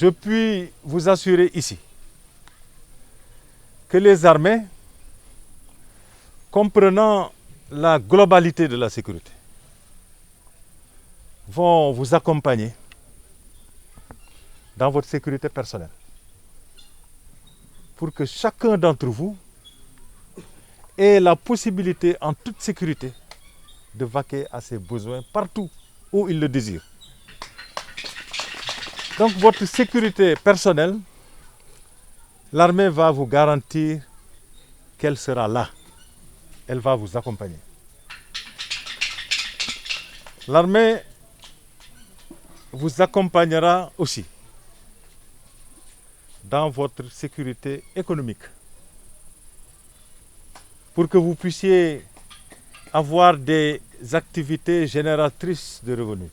je puis vous assurer ici que les armées, comprenant la globalité de la sécurité, vont vous accompagner dans votre sécurité personnelle pour que chacun d'entre vous ait la possibilité en toute sécurité de vaquer à ses besoins partout où il le désire. Donc votre sécurité personnelle, l'armée va vous garantir qu'elle sera là. Elle va vous accompagner. L'armée vous accompagnera aussi dans votre sécurité économique pour que vous puissiez avoir des activités génératrices de revenus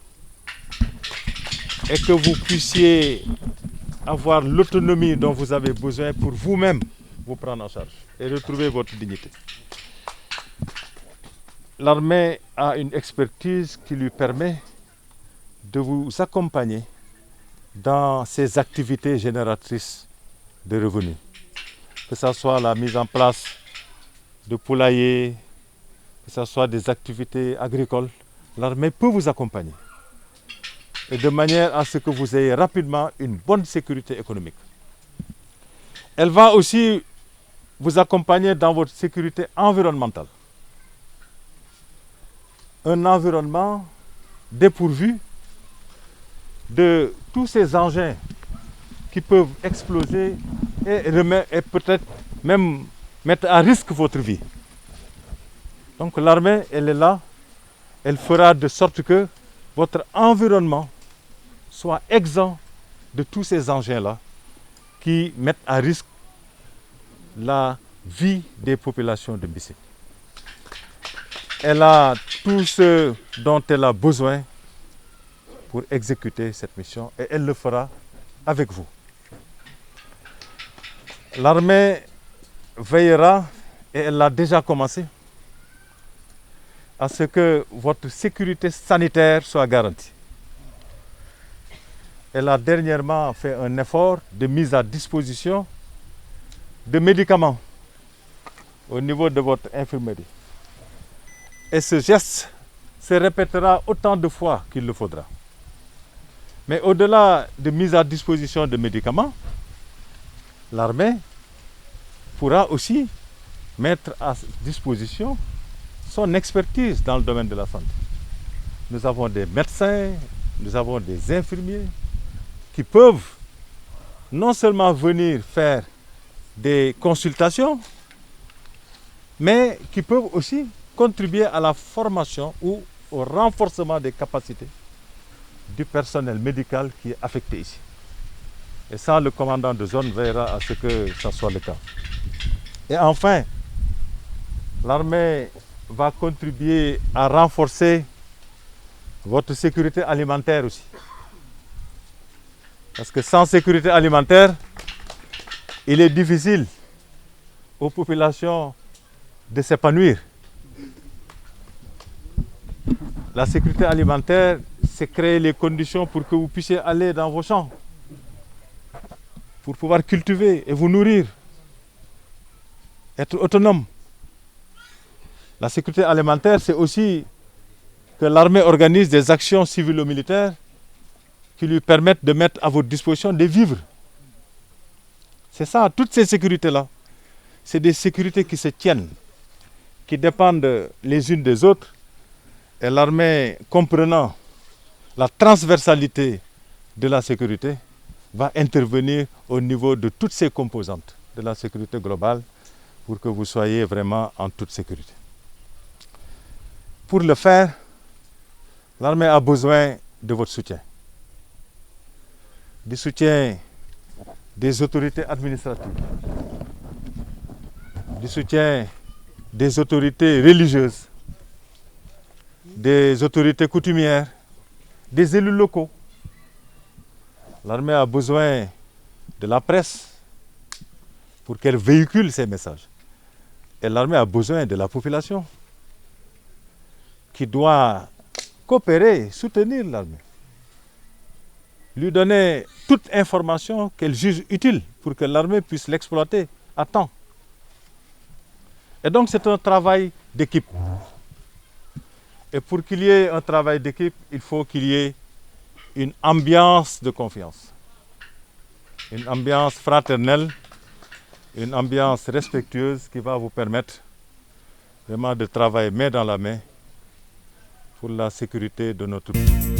et que vous puissiez avoir l'autonomie dont vous avez besoin pour vous-même vous prendre en charge et retrouver votre dignité. L'armée a une expertise qui lui permet de vous accompagner dans ces activités génératrices de revenus. Que ce soit la mise en place de poulaillers, que ce soit des activités agricoles, l'armée peut vous accompagner. Et de manière à ce que vous ayez rapidement une bonne sécurité économique. Elle va aussi vous accompagner dans votre sécurité environnementale. Un environnement dépourvu de tous ces engins qui peuvent exploser et peut-être même mettre à risque votre vie. Donc l'armée, elle est là, elle fera de sorte que votre environnement soit exempt de tous ces engins-là qui mettent à risque la vie des populations de Mbissine. Elle a tout ce dont elle a besoin pour exécuter cette mission et elle le fera avec vous. L'armée veillera, et elle l'a déjà commencé, à ce que votre sécurité sanitaire soit garantie. Elle a dernièrement fait un effort de mise à disposition de médicaments au niveau de votre infirmerie. Et ce geste se répétera autant de fois qu'il le faudra. Mais au-delà de mise à disposition de médicaments, l'armée pourra aussi mettre à disposition son expertise dans le domaine de la santé. Nous avons des médecins, nous avons des infirmiers qui peuvent non seulement venir faire des consultations, mais qui peuvent aussi contribuer à la formation ou au renforcement des capacités du personnel médical qui est affecté ici. Et ça, le commandant de zone veillera à ce que ça soit le cas. Et enfin, l'armée va contribuer à renforcer votre sécurité alimentaire aussi. Parce que sans sécurité alimentaire, il est difficile aux populations de s'épanouir. La sécurité alimentaire, c'est créer les conditions pour que vous puissiez aller dans vos champs, pour pouvoir cultiver et vous nourrir, être autonome. La sécurité alimentaire, c'est aussi que l'armée organise des actions civilo-militaires qui lui permettent de mettre à votre disposition des vivres. C'est ça, toutes ces sécurités-là, c'est des sécurités qui se tiennent, qui dépendent les unes des autres. Et l'armée, comprenant la transversalité de la sécurité, va intervenir au niveau de toutes ces composantes de la sécurité globale pour que vous soyez vraiment en toute sécurité. Pour le faire, l'armée a besoin de votre soutien. Du soutien des autorités administratives, du soutien des autorités religieuses, des autorités coutumières, des élus locaux. L'armée a besoin de la presse pour qu'elle véhicule ces messages. Et l'armée a besoin de la population qui doit coopérer, soutenir l'armée. lui donner toute information qu'elle juge utile pour que l'armée puisse l'exploiter à temps. Et donc c'est un travail d'équipe. Et pour qu'il y ait un travail d'équipe, il faut qu'il y ait une ambiance de confiance, une ambiance fraternelle, une ambiance respectueuse qui va vous permettre vraiment de travailler main dans la main pour la sécurité de notre pays.